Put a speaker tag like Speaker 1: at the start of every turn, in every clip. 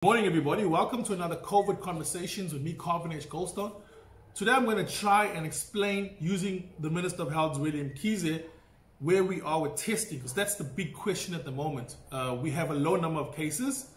Speaker 1: Morning everybody, welcome to another COVID Conversations with me, Carvin H. Goldstone. Today I'm going to try and explain, using the Minister of Health, William Kize, where we are with testing, because that's the big question at the moment. We have a low number of cases,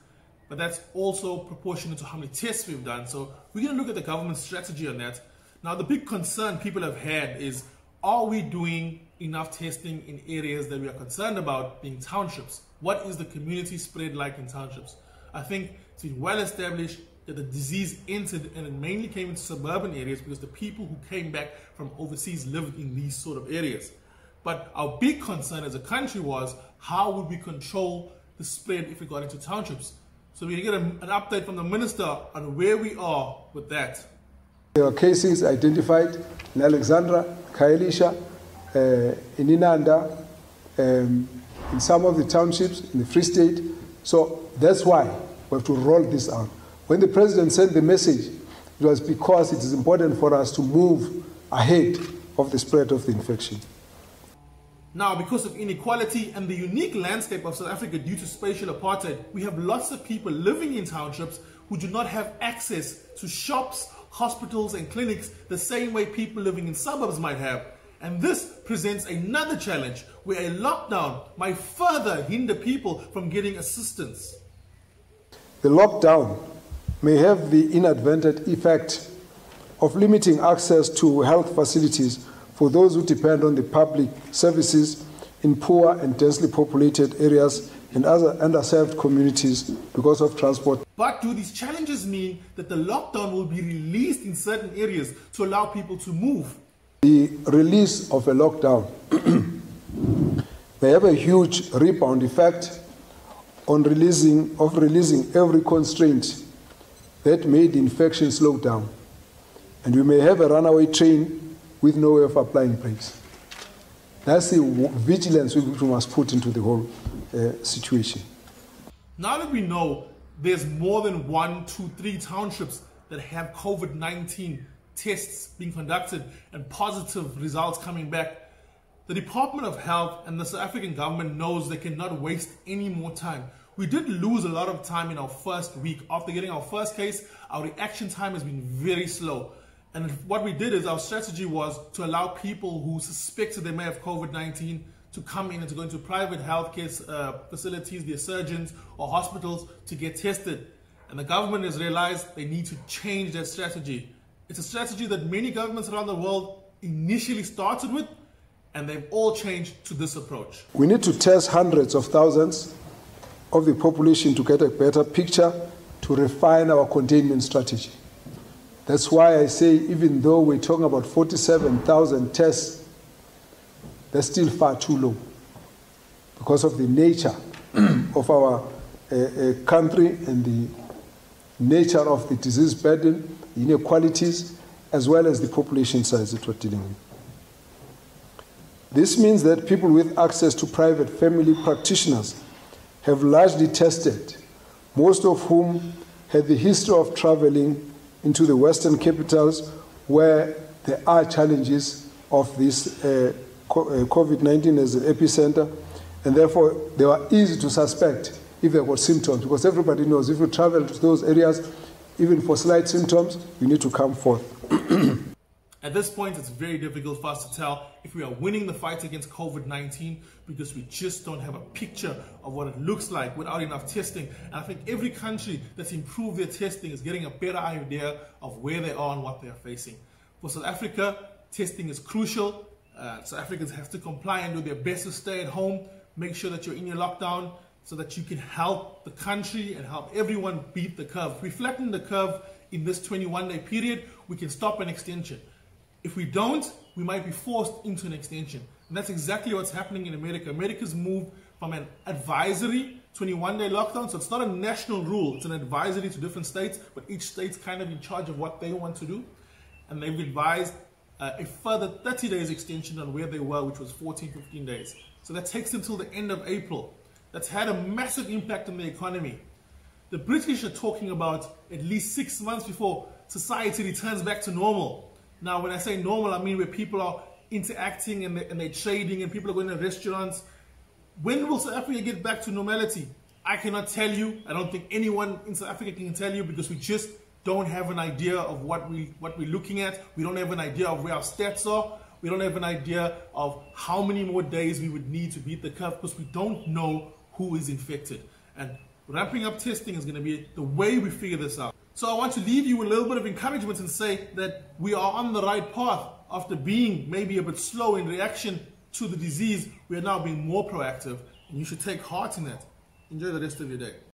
Speaker 1: but that's also proportionate to how many tests we've done. So we're going to look at the government's strategy on that. Now the big concern people have had is, are we doing enough testing in areas that we are concerned about, being townships? What is the community spread like in townships? I think it's been well established that the disease entered and it mainly came into suburban areas because the people who came back from overseas lived in these sort of areas. But our big concern as a country was, how would we control the spread if we got into townships? So we're going to get an update from the Minister on where we are with that.
Speaker 2: There are cases identified in Alexandra, Khayelitsha, in Inanda, in some of the townships in the Free State. So that's why we have to roll this out. When the President sent the message, it was because it is important for us to move ahead of the spread of the infection.
Speaker 1: Now, because of inequality and the unique landscape of South Africa due to spatial apartheid, we have lots of people living in townships who do not have access to shops, hospitals and clinics the same way people living in suburbs might have. And this presents another challenge where a lockdown might further hinder people from getting assistance.
Speaker 2: The lockdown may have the inadvertent effect of limiting access to health facilities for those who depend on the public services in poor and densely populated areas and other underserved communities because of transport.
Speaker 1: But do these challenges mean that the lockdown will be released in certain areas to allow people to move?
Speaker 2: The release of a lockdown may have a huge rebound effect on releasing every constraint that made the infection slow down. And we may have a runaway train with no way of applying brakes. That's the vigilance which we must put into the whole situation.
Speaker 1: Now that we know there's more than 1, 2, 3 townships that have COVID-19 tests being conducted and positive results coming back, the Department of Health and the South African government knows they cannot waste any more time. We did lose a lot of time in our first week. After getting our first case, our reaction time has been very slow. And what we did is, our strategy was to allow people who suspected they may have COVID-19 to come in and to go into private healthcare facilities, their surgeons or hospitals, to get tested. And the government has realized they need to change their strategy. It's a strategy that many governments around the world initially started with, and they've all changed to this approach.
Speaker 2: We need to test hundreds of thousands of the population to get a better picture, to refine our containment strategy. That's why I say, even though we're talking about 47,000 tests, that's still far too low because of the nature of our country and the nature of the disease burden, inequalities, as well as the population size that we're dealing with. This means that people with access to private family practitioners have largely tested, most of whom had the history of traveling into the Western capitals where there are challenges of this COVID-19 as an epicenter, and therefore they were easy to suspect if there were symptoms, because everybody knows if you travel to those areas, even for slight symptoms, you need to come forth.
Speaker 1: At this point, it's very difficult for us to tell if we are winning the fight against COVID-19 because we just don't have a picture of what it looks like without enough testing. And I think every country that's improved their testing is getting a better idea of where they are and what they are facing. For South Africa, testing is crucial. South Africans have to comply and do their best to stay at home, make sure that you're in your lockdown so that you can help the country and help everyone beat the curve. If we flatten the curve in this 21-day period, we can stop an extension. If we don't, we might be forced into an extension. And that's exactly what's happening in America. America's moved from an advisory 21-day lockdown, so it's not a national rule, it's an advisory to different states, but each state's kind of in charge of what they want to do. And they've advised a further 30 days extension on where they were, which was 14, 15 days. So that takes them till the end of April. That's had a massive impact on the economy. The British are talking about at least 6 months before society returns back to normal. Now, when I say normal, I mean where people are interacting and they're trading and people are going to restaurants. When will South Africa get back to normality? I cannot tell you. I don't think anyone in South Africa can tell you, because we just don't have an idea of what we're looking at. We don't have an idea of where our stats are. We don't have an idea of how many more days we would need to beat the curve, because we don't know who is infected. And ramping up testing is going to be the way we figure this out. So I want to leave you with a little bit of encouragement and say that we are on the right path. After being maybe a bit slow in reaction to the disease, we are now being more proactive, and you should take heart in that. Enjoy the rest of your day.